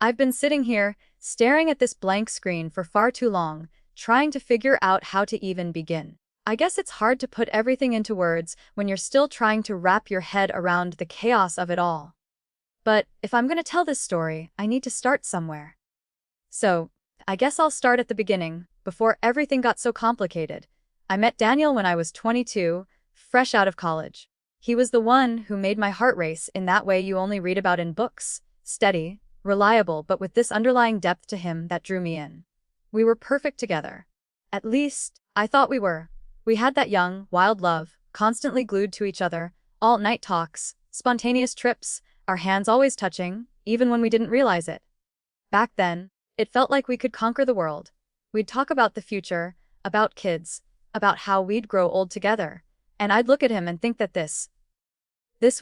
I've been sitting here, staring at this blank screen for far too long, trying to figure out how to even begin. I guess it's hard to put everything into words when you're still trying to wrap your head around the chaos of it all. But if I'm going to tell this story, I need to start somewhere. So, I guess I'll start at the beginning, before everything got so complicated. I met Daniel when I was 22, fresh out of college. He was the one who made my heart race in that way you only read about in books, steady, reliable, but with this underlying depth to him that drew me in. We were perfect together. At least, I thought we were. We had that young, wild love, constantly glued to each other, all-night talks, spontaneous trips, our hands always touching, even when we didn't realize it. Back then, it felt like we could conquer the world. We'd talk about the future, about kids, about how we'd grow old together, and I'd look at him and think that this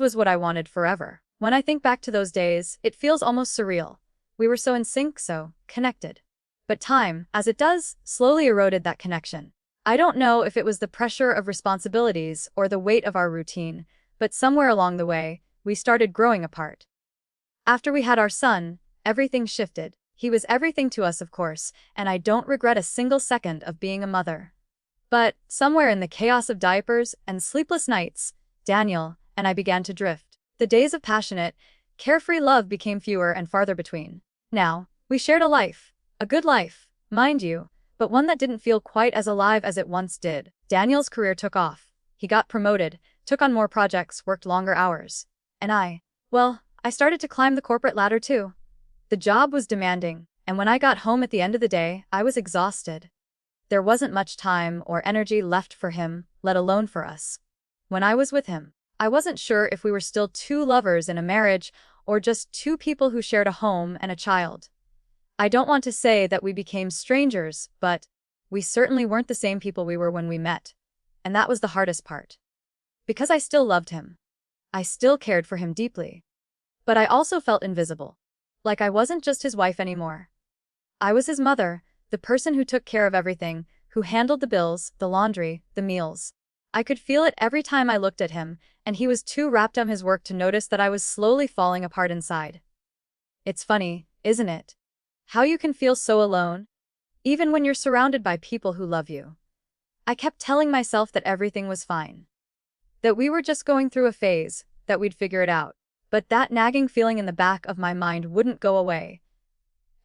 was what I wanted forever. When I think back to those days, it feels almost surreal. We were so in sync, so connected. But time, as it does, slowly eroded that connection. I don't know if it was the pressure of responsibilities or the weight of our routine, but somewhere along the way, we started growing apart. After we had our son, everything shifted. He was everything to us, of course, and I don't regret a single second of being a mother. But, somewhere in the chaos of diapers and sleepless nights, Daniel and I began to drift. The days of passionate, carefree love became fewer and farther between. Now, we shared a life. A good life, mind you, but one that didn't feel quite as alive as it once did. Daniel's career took off. He got promoted, took on more projects, worked longer hours. And I started to climb the corporate ladder too. The job was demanding, and when I got home at the end of the day, I was exhausted. There wasn't much time or energy left for him, let alone for us. When I was with him, I wasn't sure if we were still two lovers in a marriage or just two people who shared a home and a child. I don't want to say that we became strangers, but we certainly weren't the same people we were when we met. And that was the hardest part. Because I still loved him. I still cared for him deeply. But I also felt invisible. Like I wasn't just his wife anymore. I was his mother, the person who took care of everything, who handled the bills, the laundry, the meals. I could feel it every time I looked at him, and he was too wrapped up in his work to notice that I was slowly falling apart inside. It's funny, isn't it? How you can feel so alone, even when you're surrounded by people who love you. I kept telling myself that everything was fine. That we were just going through a phase, that we'd figure it out. But that nagging feeling in the back of my mind wouldn't go away.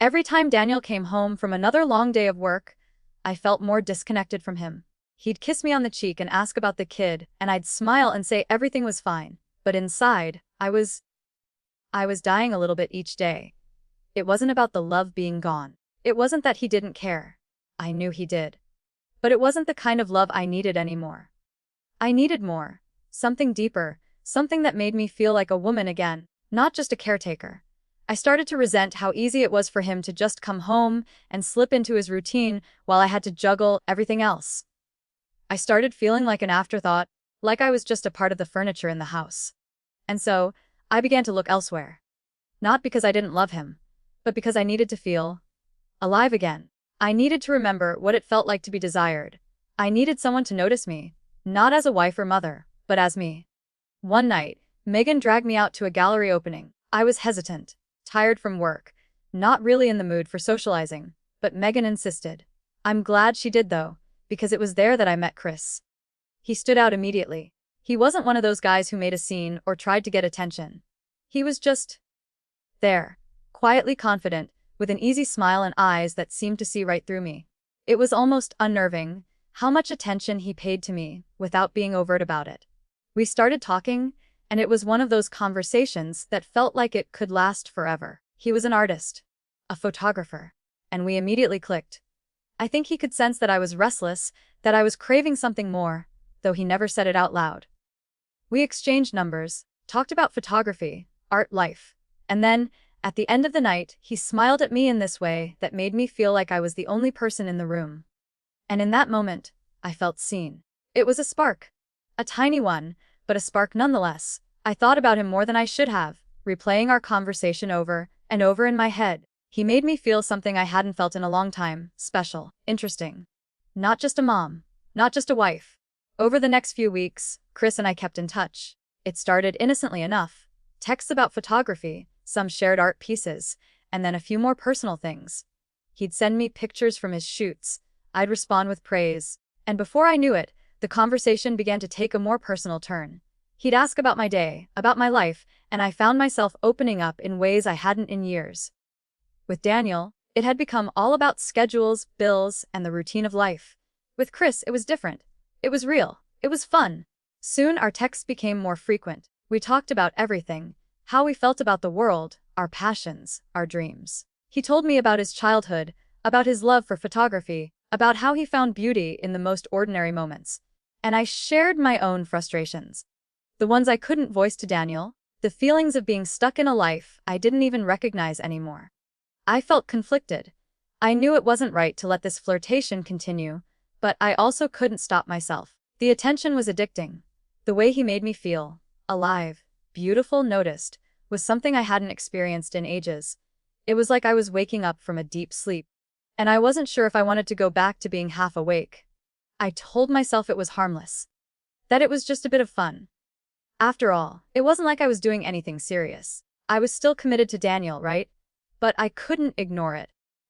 Every time Daniel came home from another long day of work, I felt more disconnected from him. He'd kiss me on the cheek and ask about the kid, and I'd smile and say everything was fine. But inside, I was dying a little bit each day. It wasn't about the love being gone. It wasn't that he didn't care. I knew he did. But it wasn't the kind of love I needed anymore. I needed more. Something deeper. Something that made me feel like a woman again, not just a caretaker. I started to resent how easy it was for him to just come home and slip into his routine while I had to juggle everything else. I started feeling like an afterthought, like I was just a part of the furniture in the house. And so, I began to look elsewhere. Not because I didn't love him, but because I needed to feel alive again. I needed to remember what it felt like to be desired. I needed someone to notice me, not as a wife or mother, but as me. One night, Megan dragged me out to a gallery opening. I was hesitant, tired from work, not really in the mood for socializing, but Megan insisted. I'm glad she did though, because it was there that I met Chris. He stood out immediately. He wasn't one of those guys who made a scene or tried to get attention. He was just there, quietly confident, with an easy smile and eyes that seemed to see right through me. It was almost unnerving, how much attention he paid to me, without being overt about it. We started talking, and it was one of those conversations that felt like it could last forever. He was an artist, a photographer, and we immediately clicked. I think he could sense that I was restless, that I was craving something more, though he never said it out loud. We exchanged numbers, talked about photography, art, life, and then, at the end of the night, he smiled at me in this way that made me feel like I was the only person in the room. And in that moment, I felt seen. It was a spark. A tiny one, but a spark nonetheless. I thought about him more than I should have, replaying our conversation over and over in my head. He made me feel something I hadn't felt in a long time, special, interesting. Not just a mom, not just a wife. Over the next few weeks, Chris and I kept in touch. It started innocently enough. Texts about photography, some shared art pieces, and then a few more personal things. He'd send me pictures from his shoots. I'd respond with praise. And before I knew it, the conversation began to take a more personal turn. He'd ask about my day, about my life, and I found myself opening up in ways I hadn't in years. With Daniel, it had become all about schedules, bills, and the routine of life. With Chris, it was different. It was real. It was fun. Soon our texts became more frequent. We talked about everything, how we felt about the world, our passions, our dreams. He told me about his childhood, about his love for photography, about how he found beauty in the most ordinary moments. And I shared my own frustrations. The ones I couldn't voice to Daniel, the feelings of being stuck in a life I didn't even recognize anymore. I felt conflicted. I knew it wasn't right to let this flirtation continue, but I also couldn't stop myself. The attention was addicting. The way he made me feel, alive, beautiful, noticed, was something I hadn't experienced in ages. It was like I was waking up from a deep sleep, and I wasn't sure if I wanted to go back to being half awake. I told myself it was harmless, that it was just a bit of fun. After all, it wasn't like I was doing anything serious. I was still committed to Daniel, right? But I couldn't ignore it.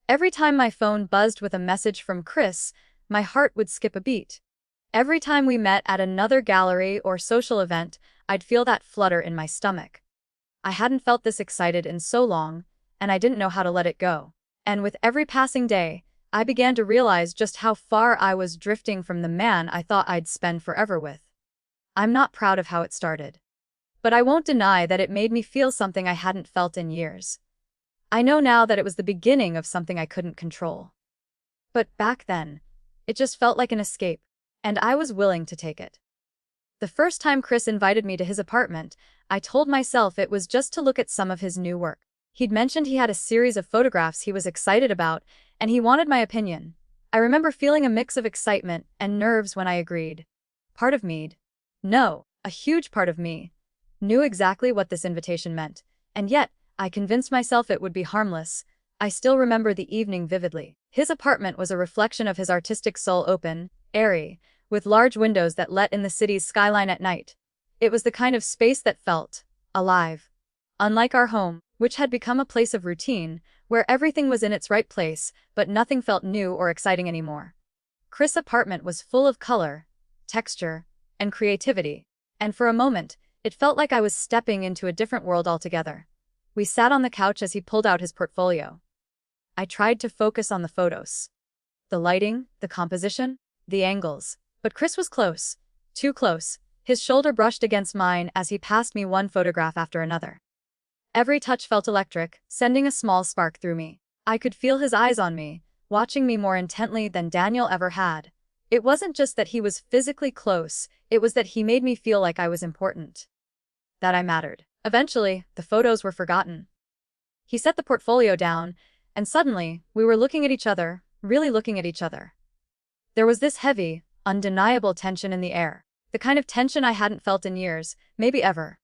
Every time my phone buzzed with a message from Chris, my heart would skip a beat. Every time we met at another gallery or social event, I'd feel that flutter in my stomach. I hadn't felt this excited in so long, and I didn't know how to let it go. And with every passing day, I began to realize just how far I was drifting from the man I thought I'd spend forever with. I'm not proud of how it started, but I won't deny that it made me feel something I hadn't felt in years. I know now that it was the beginning of something I couldn't control. But back then, it just felt like an escape, and I was willing to take it. The first time Chris invited me to his apartment, I told myself it was just to look at some of his new work. He'd mentioned he had a series of photographs he was excited about, and he wanted my opinion. I remember feeling a mix of excitement and nerves when I agreed. Part of me, no, a huge part of me, knew exactly what this invitation meant, and yet, I convinced myself it would be harmless. I still remember the evening vividly. His apartment was a reflection of his artistic soul, open, airy, with large windows that let in the city's skyline at night. It was the kind of space that felt alive. Unlike our home, which had become a place of routine, where everything was in its right place, but nothing felt new or exciting anymore. Chris' apartment was full of color, texture, and creativity, and for a moment, it felt like I was stepping into a different world altogether. We sat on the couch as he pulled out his portfolio. I tried to focus on the photos. The lighting, the composition, the angles. But Chris was close. Too close. His shoulder brushed against mine as he passed me one photograph after another. Every touch felt electric, sending a small spark through me. I could feel his eyes on me, watching me more intently than Daniel ever had. It wasn't just that he was physically close, it was that he made me feel like I was important. That I mattered. Eventually, the photos were forgotten. He set the portfolio down, and suddenly, we were looking at each other, really looking at each other. There was this heavy, undeniable tension in the air, the kind of tension I hadn't felt in years, maybe ever.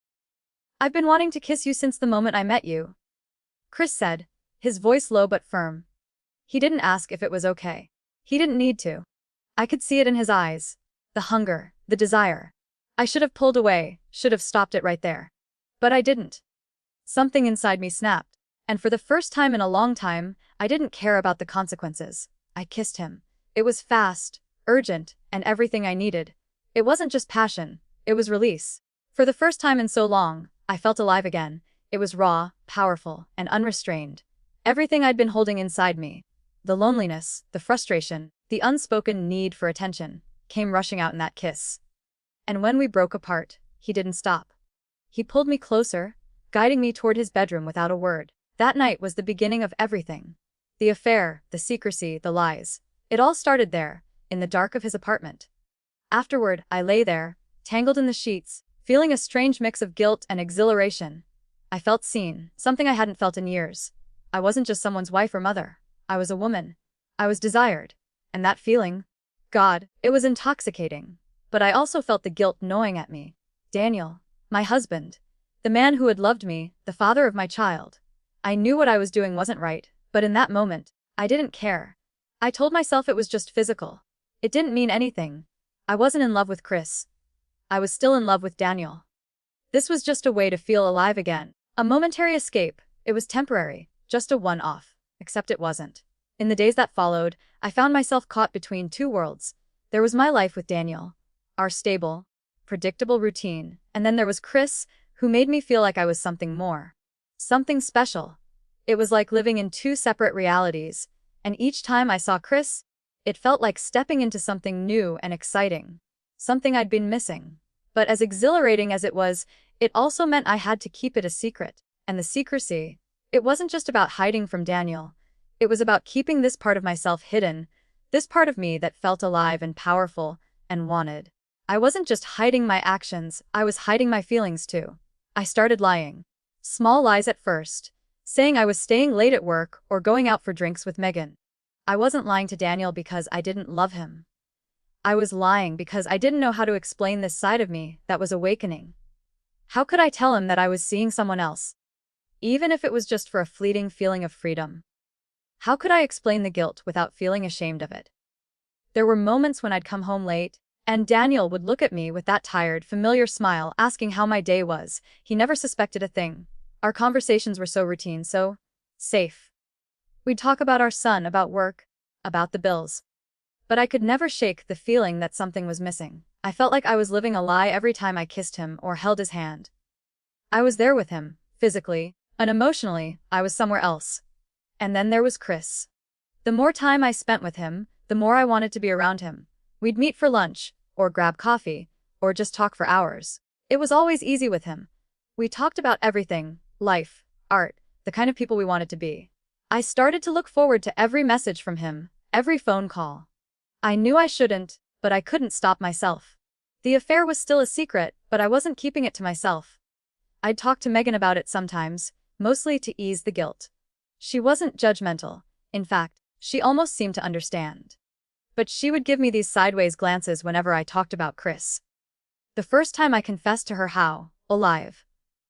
"I've been wanting to kiss you since the moment I met you," Chris said, his voice low but firm. He didn't ask if it was okay. He didn't need to. I could see it in his eyes. The hunger, the desire. I should have pulled away, should have stopped it right there. But I didn't. Something inside me snapped, and for the first time in a long time, I didn't care about the consequences. I kissed him. It was fast, urgent, and everything I needed. It wasn't just passion, it was release. For the first time in so long, I felt alive again. It was raw, powerful, and unrestrained. Everything I'd been holding inside me, the loneliness, the frustration, the unspoken need for attention, came rushing out in that kiss. And when we broke apart, he didn't stop. He pulled me closer, guiding me toward his bedroom without a word. That night was the beginning of everything. The affair, the secrecy, the lies. It all started there, in the dark of his apartment. Afterward, I lay there, tangled in the sheets, feeling a strange mix of guilt and exhilaration. I felt seen, something I hadn't felt in years. I wasn't just someone's wife or mother. I was a woman. I was desired. And that feeling, God, it was intoxicating. But I also felt the guilt gnawing at me. Daniel, my husband, the man who had loved me, the father of my child. I knew what I was doing wasn't right, but in that moment, I didn't care. I told myself it was just physical. It didn't mean anything. I wasn't in love with Chris. I was still in love with Daniel. This was just a way to feel alive again. A momentary escape. It was temporary, just a one-off. Except it wasn't. In the days that followed, I found myself caught between two worlds. There was my life with Daniel, our stable, predictable routine, and then there was Chris, who made me feel like I was something more. Something special. It was like living in two separate realities, and each time I saw Chris, it felt like stepping into something new and exciting. Something I'd been missing. But as exhilarating as it was, it also meant I had to keep it a secret. And the secrecy, it wasn't just about hiding from Daniel. It was about keeping this part of myself hidden, this part of me that felt alive and powerful and wanted. I wasn't just hiding my actions, I was hiding my feelings too. I started lying. Small lies at first, saying I was staying late at work or going out for drinks with Megan. I wasn't lying to Daniel because I didn't love him. I was lying because I didn't know how to explain this side of me that was awakening. How could I tell him that I was seeing someone else? Even if it was just for a fleeting feeling of freedom. How could I explain the guilt without feeling ashamed of it? There were moments when I'd come home late, and Daniel would look at me with that tired, familiar smile asking how my day was. He never suspected a thing. Our conversations were so routine, so safe. We'd talk about our son, about work, about the bills. But I could never shake the feeling that something was missing. I felt like I was living a lie every time I kissed him or held his hand. I was there with him, physically, and emotionally, I was somewhere else. And then there was Chris. The more time I spent with him, the more I wanted to be around him. We'd meet for lunch, or grab coffee, or just talk for hours. It was always easy with him. We talked about everything, life, art, the kind of people we wanted to be. I started to look forward to every message from him, every phone call. I knew I shouldn't, but I couldn't stop myself. The affair was still a secret, but I wasn't keeping it to myself. I'd talk to Megan about it sometimes, mostly to ease the guilt. She wasn't judgmental. In fact, she almost seemed to understand. But she would give me these sideways glances whenever I talked about Chris. The first time I confessed to her how alive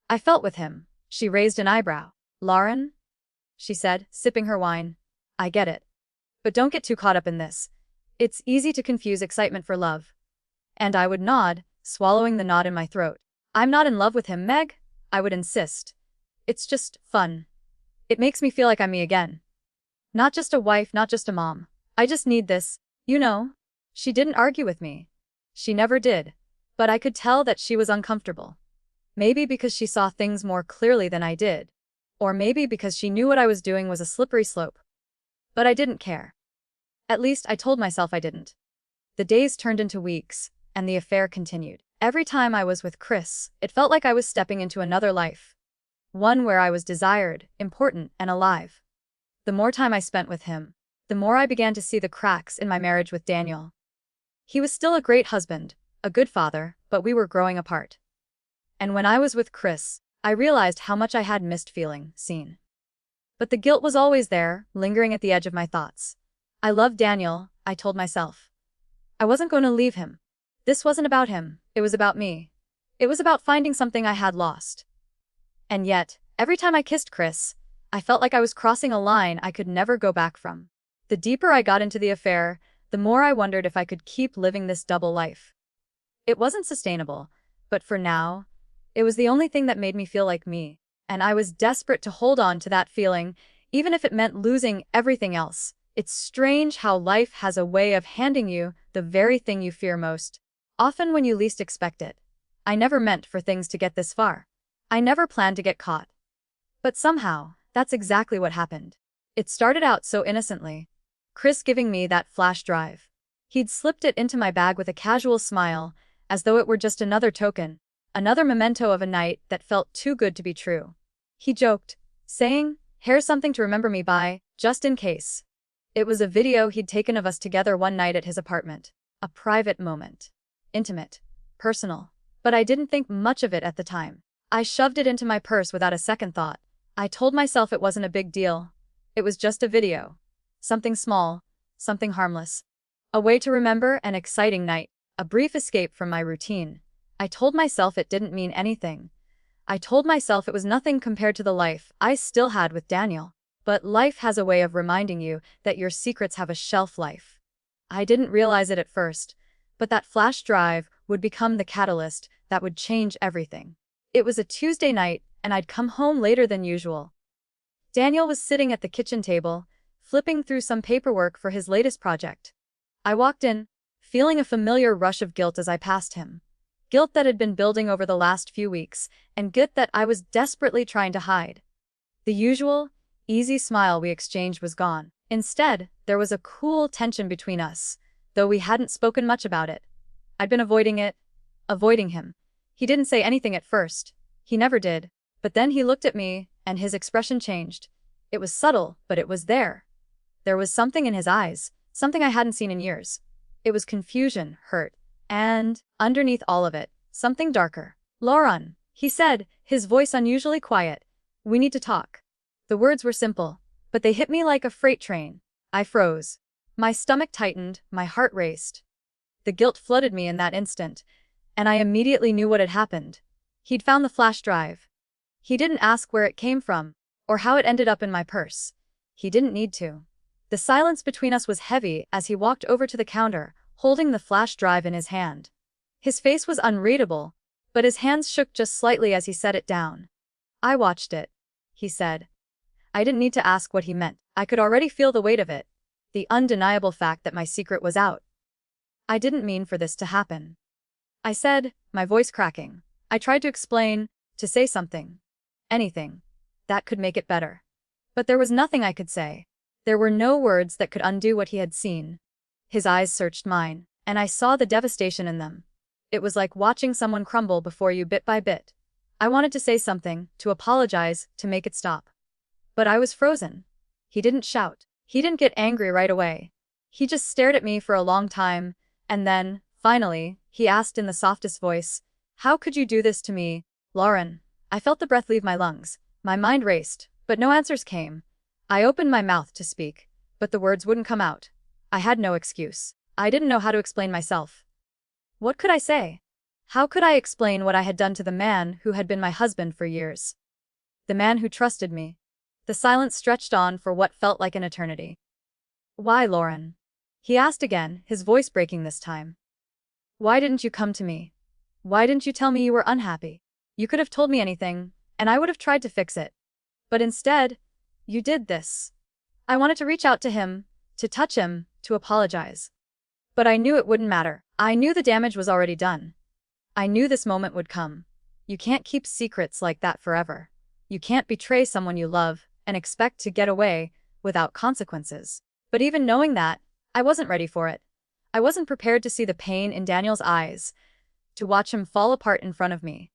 I felt with him, she raised an eyebrow. "Lauren?" she said, sipping her wine. "I get it. But don't get too caught up in this. It's easy to confuse excitement for love." And I would nod, swallowing the knot in my throat. "I'm not in love with him, Meg," I would insist. "It's just fun. It makes me feel like I'm me again. Not just a wife, not just a mom. I just need this, you know." She didn't argue with me. She never did. But I could tell that she was uncomfortable. Maybe because she saw things more clearly than I did. Or maybe because she knew what I was doing was a slippery slope. But I didn't care. At least I told myself I didn't. The days turned into weeks, and the affair continued. Every time I was with Chris, it felt like I was stepping into another life. One where I was desired, important, and alive. The more time I spent with him, the more I began to see the cracks in my marriage with Daniel. He was still a great husband, a good father, but we were growing apart. And when I was with Chris, I realized how much I had missed feeling seen. But the guilt was always there, lingering at the edge of my thoughts. I loved Daniel, I told myself. I wasn't going to leave him. This wasn't about him, it was about me. It was about finding something I had lost. And yet, every time I kissed Chris, I felt like I was crossing a line I could never go back from. The deeper I got into the affair, the more I wondered if I could keep living this double life. It wasn't sustainable, but for now, it was the only thing that made me feel like me, and I was desperate to hold on to that feeling, even if it meant losing everything else. It's strange how life has a way of handing you the very thing you fear most, often when you least expect it. I never meant for things to get this far. I never planned to get caught. But somehow, that's exactly what happened. It started out so innocently. Chris giving me that flash drive. He'd slipped it into my bag with a casual smile, as though it were just another token, another memento of a night that felt too good to be true. He joked, saying, "Here's something to remember me by, just in case." It was a video he'd taken of us together one night at his apartment. A private moment. Intimate. Personal. But I didn't think much of it at the time. I shoved it into my purse without a second thought. I told myself it wasn't a big deal. It was just a video. Something small. Something harmless. A way to remember an exciting night. A brief escape from my routine. I told myself it didn't mean anything. I told myself it was nothing compared to the life I still had with Daniel. But life has a way of reminding you that your secrets have a shelf life. I didn't realize it at first, but that flash drive would become the catalyst that would change everything. It was a Tuesday night, and I'd come home later than usual. Daniel was sitting at the kitchen table, flipping through some paperwork for his latest project. I walked in, feeling a familiar rush of guilt as I passed him. Guilt that had been building over the last few weeks, and guilt that I was desperately trying to hide. The usual, easy smile we exchanged was gone. Instead, there was a cool tension between us, though we hadn't spoken much about it. I'd been avoiding him. He didn't say anything at first. He never did. But then he looked at me, and his expression changed. It was subtle, but it was there. There was something in his eyes, something I hadn't seen in years. It was confusion, hurt, and, underneath all of it, something darker. "Lauren," he said, his voice unusually quiet. "We need to talk." The words were simple, but they hit me like a freight train. I froze. My stomach tightened, my heart raced. The guilt flooded me in that instant, and I immediately knew what had happened. He'd found the flash drive. He didn't ask where it came from, or how it ended up in my purse. He didn't need to. The silence between us was heavy as he walked over to the counter, holding the flash drive in his hand. His face was unreadable, but his hands shook just slightly as he set it down. "I watched it," he said. I didn't need to ask what he meant. I could already feel the weight of it. The undeniable fact that my secret was out. "I didn't mean for this to happen," I said, my voice cracking. I tried to explain, to say something. Anything. That could make it better. But there was nothing I could say. There were no words that could undo what he had seen. His eyes searched mine, and I saw the devastation in them. It was like watching someone crumble before you bit by bit. I wanted to say something, to apologize, to make it stop. But I was frozen. He didn't shout. He didn't get angry right away. He just stared at me for a long time, and then, finally, he asked in the softest voice, "How could you do this to me, Lauren?" I felt the breath leave my lungs. My mind raced, but no answers came. I opened my mouth to speak, but the words wouldn't come out. I had no excuse. I didn't know how to explain myself. What could I say? How could I explain what I had done to the man who had been my husband for years? The man who trusted me. The silence stretched on for what felt like an eternity. "Why, Lauren?" he asked again, his voice breaking this time. "Why didn't you come to me? Why didn't you tell me you were unhappy? You could have told me anything, and I would have tried to fix it. But instead, you did this." I wanted to reach out to him, to touch him, to apologize. But I knew it wouldn't matter. I knew the damage was already done. I knew this moment would come. You can't keep secrets like that forever. You can't betray someone you love and expect to get away without consequences. But even knowing that, I wasn't ready for it. I wasn't prepared to see the pain in Daniel's eyes, to watch him fall apart in front of me.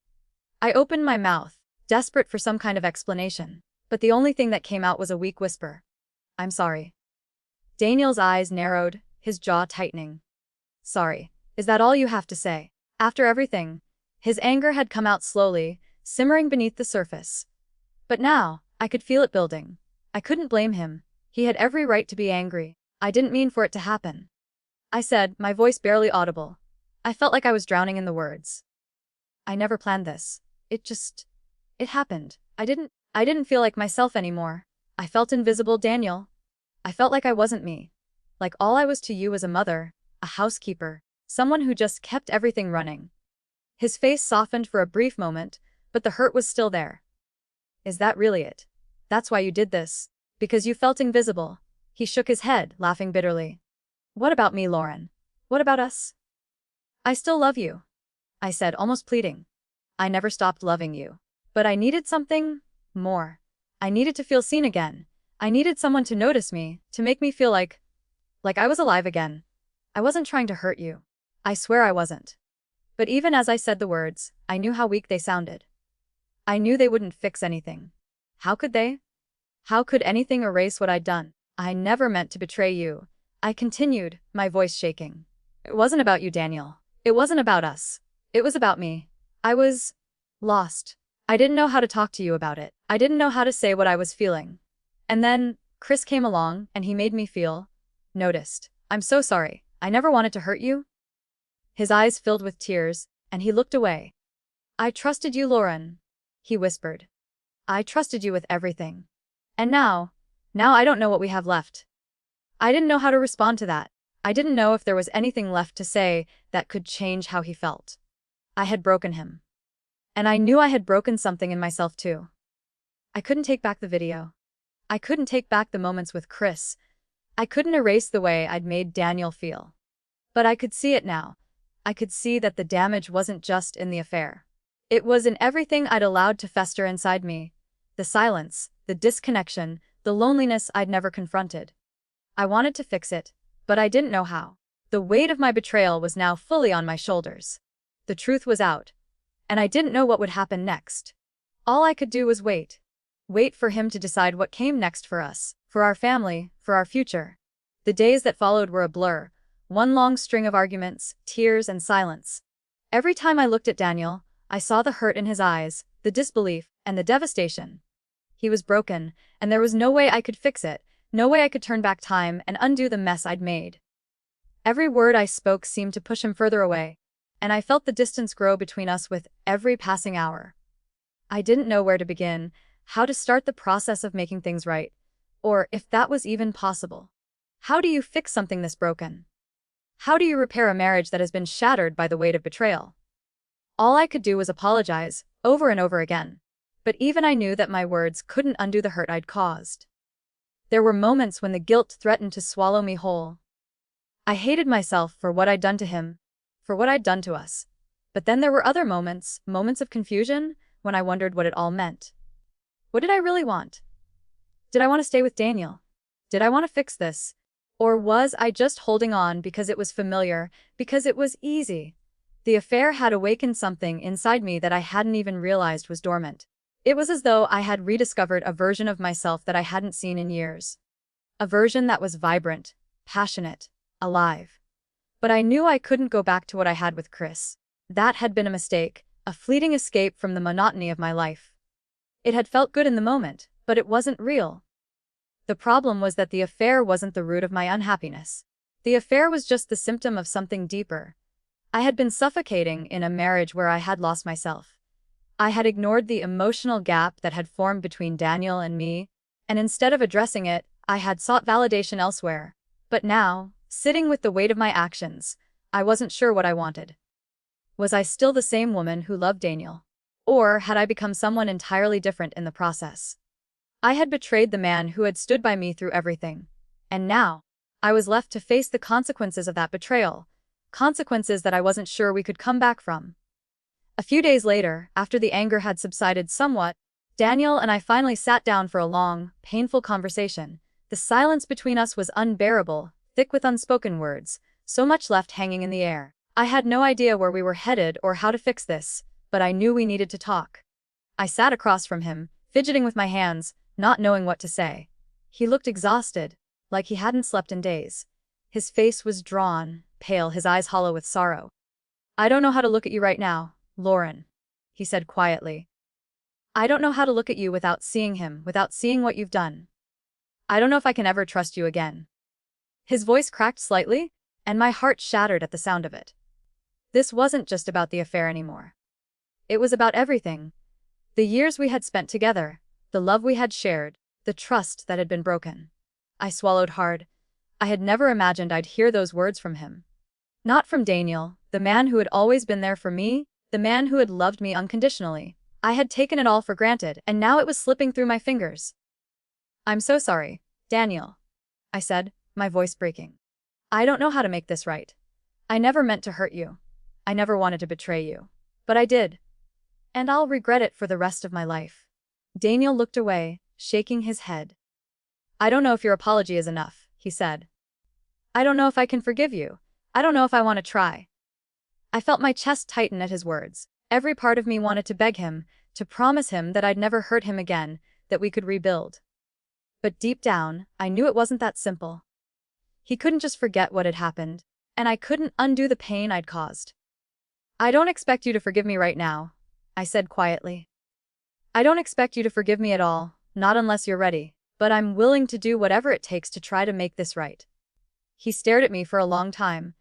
I opened my mouth, desperate for some kind of explanation, but the only thing that came out was a weak whisper. "I'm sorry." Daniel's eyes narrowed, his jaw tightening. "Sorry. Is that all you have to say?" After everything, his anger had come out slowly, simmering beneath the surface. But now, I could feel it building. I couldn't blame him. He had every right to be angry. I didn't mean for it to happen. I said, my voice barely audible. I felt like I was drowning in the words. "I never planned this. It happened. I didn't feel like myself anymore. I felt invisible, Daniel. I felt like I wasn't me. Like all I was to you was a mother, a housekeeper, someone who just kept everything running." His face softened for a brief moment, but the hurt was still there. "Is that really it? That's why you did this? Because you felt invisible?" He shook his head, laughing bitterly. "What about me, Lauren? What about us?" "I still love you," I said, almost pleading. "I never stopped loving you. But I needed something more. I needed to feel seen again. I needed someone to notice me, to make me feel like I was alive again. I wasn't trying to hurt you. I swear I wasn't." But even as I said the words, I knew how weak they sounded. I knew they wouldn't fix anything. How could they? How could anything erase what I'd done? "I never meant to betray you," I continued, my voice shaking. "It wasn't about you, Daniel. It wasn't about us. It was about me. I was lost. I didn't know how to talk to you about it. I didn't know how to say what I was feeling. And then, Chris came along, and he made me feel noticed. I'm so sorry. I never wanted to hurt you." His eyes filled with tears, and he looked away. "I trusted you, Lauren," he whispered. "I trusted you with everything. And now I don't know what we have left." I didn't know how to respond to that. I didn't know if there was anything left to say that could change how he felt. I had broken him. And I knew I had broken something in myself too. I couldn't take back the video. I couldn't take back the moments with Chris. I couldn't erase the way I'd made Daniel feel. But I could see it now. I could see that the damage wasn't just in the affair. It was in everything I'd allowed to fester inside me. The silence, the disconnection, the loneliness I'd never confronted. I wanted to fix it, but I didn't know how. The weight of my betrayal was now fully on my shoulders. The truth was out, and I didn't know what would happen next. All I could do was wait. Wait for him to decide what came next for us, for our family, for our future. The days that followed were a blur, one long string of arguments, tears, and silence. Every time I looked at Daniel, I saw the hurt in his eyes, the disbelief, and the devastation. He was broken, and there was no way I could fix it, no way I could turn back time and undo the mess I'd made. Every word I spoke seemed to push him further away, and I felt the distance grow between us with every passing hour. I didn't know where to begin, how to start the process of making things right, or if that was even possible. How do you fix something this broken? How do you repair a marriage that has been shattered by the weight of betrayal? All I could do was apologize, over and over again. But even I knew that my words couldn't undo the hurt I'd caused. There were moments when the guilt threatened to swallow me whole. I hated myself for what I'd done to him, for what I'd done to us. But then there were other moments, moments of confusion, when I wondered what it all meant. What did I really want? Did I want to stay with Daniel? Did I want to fix this? Or was I just holding on because it was familiar, because it was easy? The affair had awakened something inside me that I hadn't even realized was dormant. It was as though I had rediscovered a version of myself that I hadn't seen in years. A version that was vibrant, passionate, alive. But I knew I couldn't go back to what I had with Chris. That had been a mistake, a fleeting escape from the monotony of my life. It had felt good in the moment, but it wasn't real. The problem was that the affair wasn't the root of my unhappiness. The affair was just the symptom of something deeper. I had been suffocating in a marriage where I had lost myself. I had ignored the emotional gap that had formed between Daniel and me, and instead of addressing it, I had sought validation elsewhere. But now, sitting with the weight of my actions, I wasn't sure what I wanted. Was I still the same woman who loved Daniel? Or had I become someone entirely different in the process? I had betrayed the man who had stood by me through everything. And now, I was left to face the consequences of that betrayal. Consequences that I wasn't sure we could come back from. A few days later, after the anger had subsided somewhat, Daniel and I finally sat down for a long, painful conversation. The silence between us was unbearable, thick with unspoken words, so much left hanging in the air. I had no idea where we were headed or how to fix this, but I knew we needed to talk. I sat across from him, fidgeting with my hands, not knowing what to say. He looked exhausted, like he hadn't slept in days. His face was drawn, pale, his eyes hollow with sorrow. "I don't know how to look at you right now, Lauren," he said quietly. "I don't know how to look at you without seeing him, without seeing what you've done. I don't know if I can ever trust you again." His voice cracked slightly, and my heart shattered at the sound of it. This wasn't just about the affair anymore. It was about everything. The years we had spent together, the love we had shared, the trust that had been broken. I swallowed hard. I had never imagined I'd hear those words from him. Not from Daniel, the man who had always been there for me, the man who had loved me unconditionally. I had taken it all for granted, and now it was slipping through my fingers. "I'm so sorry, Daniel," I said, my voice breaking. "I don't know how to make this right. I never meant to hurt you. I never wanted to betray you. But I did. And I'll regret it for the rest of my life." Daniel looked away, shaking his head. "I don't know if your apology is enough," he said. "I don't know if I can forgive you. I don't know if I want to try." I felt my chest tighten at his words. Every part of me wanted to beg him, to promise him that I'd never hurt him again, that we could rebuild. But deep down, I knew it wasn't that simple. He couldn't just forget what had happened, and I couldn't undo the pain I'd caused. "I don't expect you to forgive me right now," I said quietly. "I don't expect you to forgive me at all, not unless you're ready, but I'm willing to do whatever it takes to try to make this right." He stared at me for a long time,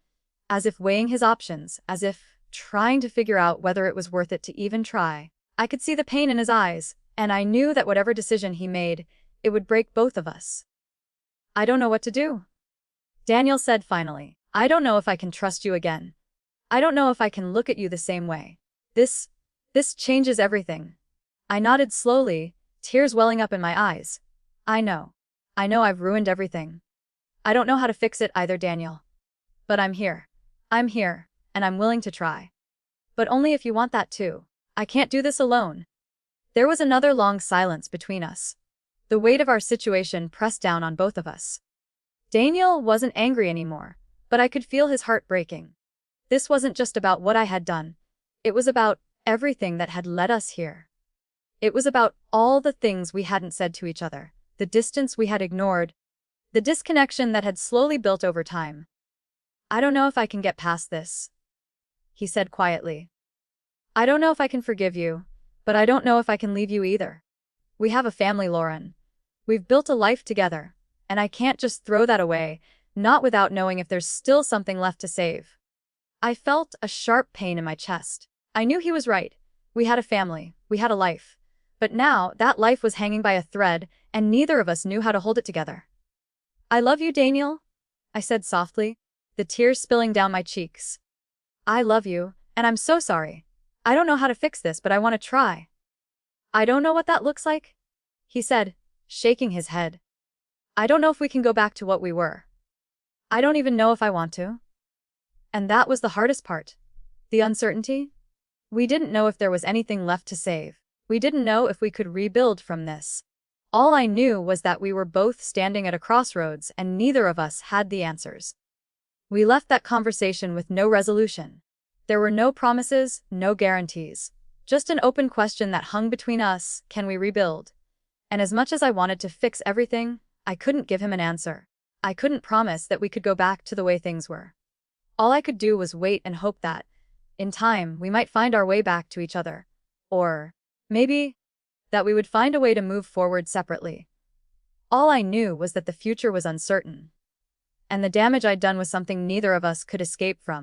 as if weighing his options, as if trying to figure out whether it was worth it to even try. I could see the pain in his eyes, and I knew that whatever decision he made, it would break both of us. "I don't know what to do," Daniel said finally. "I don't know if I can trust you again. I don't know if I can look at you the same way. This changes everything." I nodded slowly, tears welling up in my eyes. I know. I know I've ruined everything. I don't know how to fix it either, Daniel. But I'm here. I'm here, and I'm willing to try. But only if you want that too. I can't do this alone. There was another long silence between us. The weight of our situation pressed down on both of us. Daniel wasn't angry anymore, but I could feel his heart breaking. This wasn't just about what I had done. It was about everything that had led us here. It was about all the things we hadn't said to each other, the distance we had ignored, the disconnection that had slowly built over time. I don't know if I can get past this, he said quietly. I don't know if I can forgive you, but I don't know if I can leave you either. We have a family, Lauren. We've built a life together, and I can't just throw that away, not without knowing if there's still something left to save. I felt a sharp pain in my chest. I knew he was right. We had a family, we had a life. But now, that life was hanging by a thread, and neither of us knew how to hold it together. I love you, Daniel, I said softly, the tears spilling down my cheeks. I love you, and I'm so sorry. I don't know how to fix this, but I want to try. I don't know what that looks like, he said, shaking his head. I don't know if we can go back to what we were. I don't even know if I want to. And that was the hardest part. The uncertainty. We didn't know if there was anything left to save. We didn't know if we could rebuild from this. All I knew was that we were both standing at a crossroads and neither of us had the answers. We left that conversation with no resolution. There were no promises, no guarantees. Just an open question that hung between us: can we rebuild? And as much as I wanted to fix everything, I couldn't give him an answer. I couldn't promise that we could go back to the way things were. All I could do was wait and hope that, in time, we might find our way back to each other. Or, maybe, that we would find a way to move forward separately. All I knew was that the future was uncertain. And the damage I'd done was something neither of us could escape from.